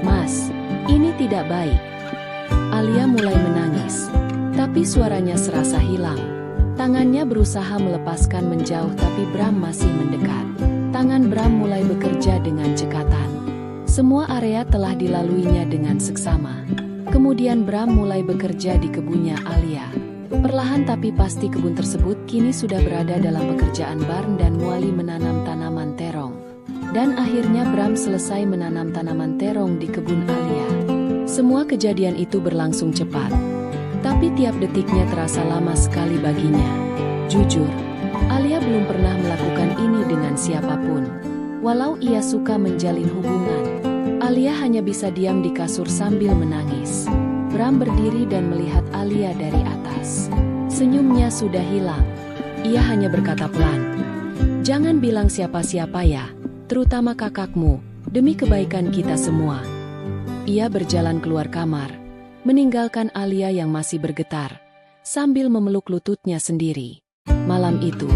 "Mas, ini tidak baik." Alia mulai menangis, tapi suaranya serasa hilang. Tangannya berusaha melepaskan menjauh, tapi Bram masih mendekat. Tangan Bram mulai bekerja dengan cekatan. Semua area telah dilaluinya dengan seksama. Kemudian Bram mulai bekerja di kebunnya Alia. Perlahan tapi pasti kebun tersebut kini sudah berada dalam pekerjaan barn dan mulai menanam tanaman terong. Dan akhirnya Bram selesai menanam tanaman terong di kebun Alia. Semua kejadian itu berlangsung cepat, tapi tiap detiknya terasa lama sekali baginya. Jujur, Alia belum pernah melakukan ini dengan siapapun. Walau ia suka menjalin hubungan, Alia hanya bisa diam di kasur sambil menangis. Bram berdiri dan melihat Alia dari atas. Senyumnya sudah hilang. Ia hanya berkata pelan, "Jangan bilang siapa-siapa ya, terutama kakakmu, demi kebaikan kita semua." Ia berjalan keluar kamar, meninggalkan Alia yang masih bergetar, sambil memeluk lututnya sendiri. Malam itu,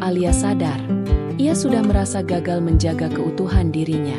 Alia sadar, ia sudah merasa gagal menjaga keutuhan dirinya.